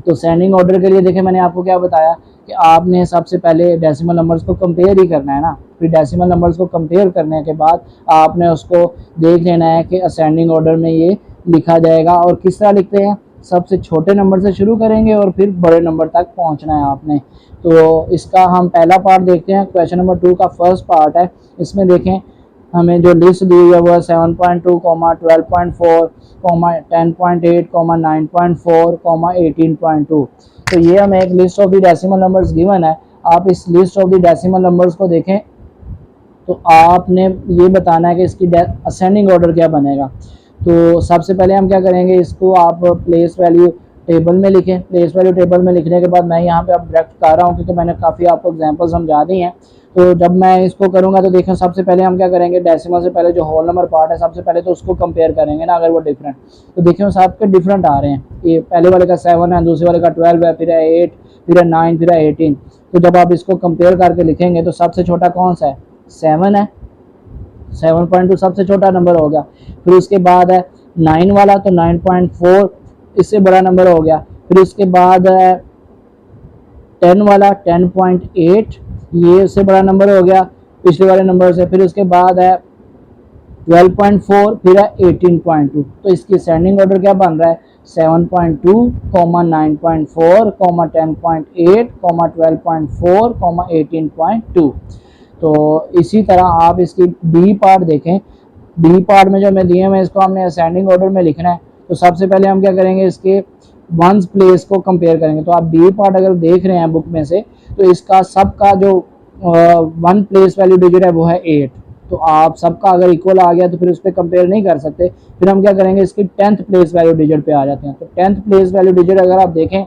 तो सेंडिंग ऑर्डर के लिए देखें मैंने आपको क्या बताया कि आपने सबसे पहले डेसिमल नंबर्स को कंपेयर ही करना है ना, फिर डेसिमल नंबर्स को कंपेयर करने के बाद आपने उसको देख लेना है कि असेंडिंग ऑर्डर में ये लिखा जाएगा। और किस तरह लिखते हैं? सबसे छोटे नंबर से शुरू करेंगे और फिर बड़े नंबर तक पहुंचना है आपने। तो इसका हम पहला पार्ट देखते हैं, क्वेश्चन नंबर 2 का फर्स्ट पार्ट है। इसमें देखें हमें जो लिस्ट दी हुई है वो है 7.2, 12.4, 10.8, 9.4, 18.2। तो ये हमें एक list of the decimal numbers given है। आप इस list of the decimal numbers को देखें तो आपने ये बताना है कि इसकी असेंडिंग ऑर्डर क्या बनेगा। तो सबसे पहले हम क्या करेंगे, इसको आप प्लेस वैल्यू टेबल में लिखें। प्लेस वैल्यू टेबल में लिखने के बाद मैं यहाँ पे अब डायरेक्ट कर रहा हूँ क्योंकि मैंने काफ़ी आपको एग्जांपल समझा दी हैं। तो जब मैं इसको करूँगा तो देखें सबसे पहले हम क्या करेंगे, डेसिमल से पहले जो होल नंबर पार्ट है सबसे पहले तो उसको कंपेयर करेंगे ना, अगर वो डिफरेंट, तो देखें सबके डिफरेंट आ रहे हैं। ये पहले वाले का 7 है, दूसरे वाले का 12 है, फिर है 8, फिर है 9, फिर है 18। तो जब आप इसको कंपेयर करके लिखेंगे तो सबसे छोटा कौन सा है? 7 है, 7.2 सबसे छोटा नंबर हो गया। फिर उसके बाद है 9 वाला, तो 9.4 इससे बड़ा नंबर हो गया। फिर उसके बाद है 10 वाला, 10.8 ये उससे बड़ा नंबर हो गया पिछले वाले नंबर से। फिर उसके बाद है 12.4, फिर है 18.2। तो इसकी असेंडिंग ऑर्डर क्या बन रहा है? 7.2, 9.4, 10.8, 12.4, 18.2। तो इसी तरह आप इसकी बी पार्ट देखें। बी पार्ट में जो हमें दिए हुए इसको हमने असेंडिंग ऑर्डर में लिखना है। तो सबसे पहले हम क्या करेंगे, इसके वंस प्लेस को कंपेयर करेंगे। तो आप बी पार्ट अगर देख रहे हैं बुक में से, तो इसका सबका जो वन प्लेस वैल्यू डिजिट है वो है 8। तो आप सबका अगर इक्वल आ गया तो फिर उस पर कंपेयर नहीं कर सकते। फिर हम क्या करेंगे, इसकी 10th प्लेस वैल्यू डिजिट पे आ जाते हैं। तो 10th प्लेस वैल्यू डिजिट अगर आप देखें,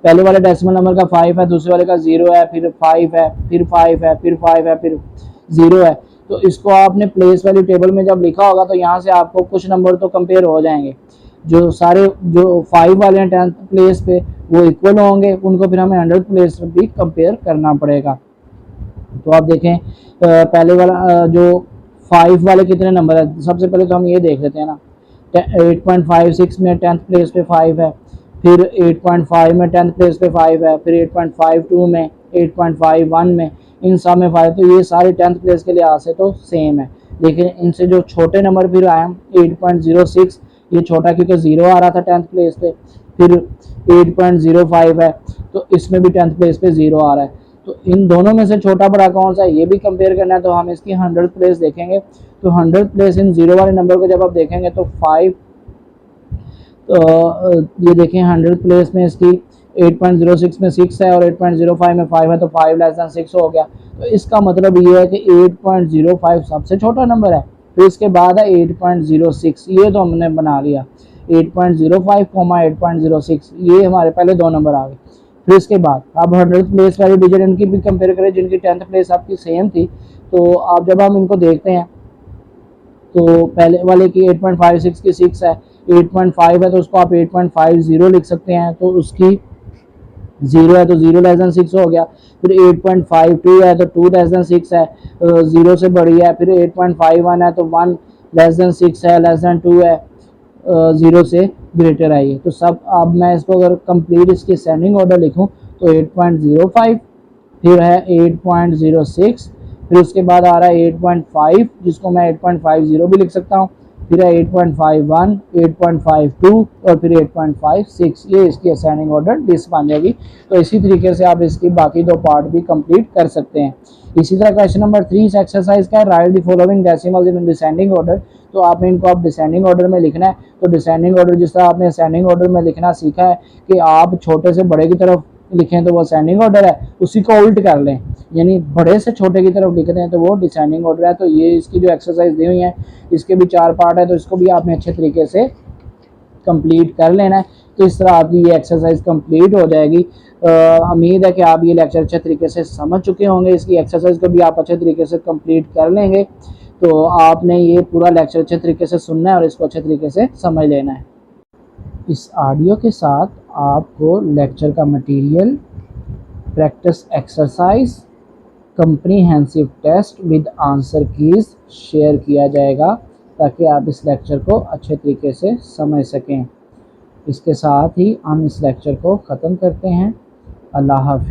पहले वाले डेसिमल नंबर का 5 है, दूसरे वाले का 0 है, फिर 5 है, फिर 5 है, फिर 5 है, फिर 0 है। तो इसको आपने प्लेस वैल्यू टेबल में जब लिखा होगा तो यहाँ से आपको कुछ नंबर तो कंपेयर हो जाएंगे। जो सारे जो 5 वाले हैं 10th प्लेस पे वो इक्वल होंगे, उनको फिर हमें 100th प्लेस पे भी कंपेयर करना पड़ेगा। तो आप देखें पहले वाला जो 5 वाले कितने नंबर है, सबसे पहले तो हम ये देख लेते हैं ना। 8.56 में 10th प्लेस पे 5 है, फिर 8.5 में 10th प्लेस पे 5 है, फिर 8.52 में, 8.51 में, इन सब में 5। तो ये सारे 10th प्लेस के लिहाज से तो सेम है, लेकिन इनसे जो छोटे नंबर फिर आए 8.06, ये छोटा क्योंकि 0 आ रहा था 10th प्लेस पे। फिर 8.05 है, तो इसमें भी 10th प्लेस पे 0 आ रहा है। तो इन दोनों में से छोटा बड़ा कौन सा है ये भी कंपेयर करना है। तो हम इसकी 100th प्लेस देखेंगे। तो 100th प्लेस इन 0 वाले नंबर को जब आप देखेंगे तो 5, तो ये देखें 100th प्लेस में इसकी 8.06 में 6 है और 8.05 में 5 है, तो 5 लेस देन 6 हो गया। तो इसका मतलब ये है कि 8.05 सबसे छोटा नंबर है। फिर इसके बाद है 8.06, ये तो हमने बना लिया। 8.05, 8.06 ये हमारे पहले दो नंबर आ गए। फिर इसके बाद अब 100th प्लेस वाली डिजिट इनकी भी कंपेयर करें, जिनकी 10th प्लेस आपकी सेम थी। तो आप जब हम इनको देखते हैं तो पहले वाले की 8.56 की 6 है, 8.5 है तो उसको आप 8.50 लिख सकते हैं, तो उसकी 0 है तो 0 लेस देन 6 हो गया। फिर 8.52 है तो 2 लेस देन 6 है, 0 से बड़ी है। फिर 8.51 है तो 1 लेस देन 6 है, लेस देन 2 है, 0 से ग्रेटर है ये। तो सब अब मैं इसको अगर कंप्लीट इसकी असेंडिंग ऑर्डर लिखूं तो 8.05, फिर है 8.06, फिर उसके बाद आ रहा है 8.5 जिसको मैं 8.50 भी लिख सकता हूँ, फिर है 8.51, 8.52 और फिर 8.56। ये इसकी असाइनिंग ऑर्डर लिस्ट बन जाएगी। तो इसी तरीके से आप इसकी बाकी दो पार्ट भी कंप्लीट कर सकते हैं। इसी तरह क्वेश्चन नंबर 3 इस एक्सरसाइज का है, right the following decimals in descending order. तो आपने इनको आप डिसेंडिंग ऑर्डर में लिखना है। तो डिसेंडिंग ऑर्डर जिस तरह आपने असेंडिंग ऑर्डर में लिखना सीखा है कि आप छोटे से बड़े की तरफ लिखें तो वो असेंडिंग ऑर्डर है, उसी को उल्ट कर लें, यानी बड़े से छोटे की तरफ लिखते हैं तो वो डिसेंडिंग ऑर्डर है। तो ये इसकी जो एक्सरसाइज दी हुई है इसके भी 4 पार्ट है, तो इसको भी आपने अच्छे तरीके से कंप्लीट कर लेना है। तो इस तरह आपकी ये एक्सरसाइज कंप्लीट हो जाएगी। उम्मीद है कि आप ये लेक्चर अच्छे तरीके से समझ चुके होंगे। इसकी एक्सरसाइज को भी आप अच्छे तरीके से कंप्लीट कर लेंगे। तो आपने ये पूरा लेक्चर अच्छे तरीके से सुनना है और इसको अच्छे तरीके से समझ लेना है। इस ऑडियो के साथ आपको लेक्चर का material, practice exercise, comprehensive test with answer keys share किया जाएगा ताकि आप इस लेक्चर को अच्छे तरीके से समझ सकें। इसके साथ ही हम इस लेक्चर को ख़त्म करते हैं। अल्लाह हाफ़िज़।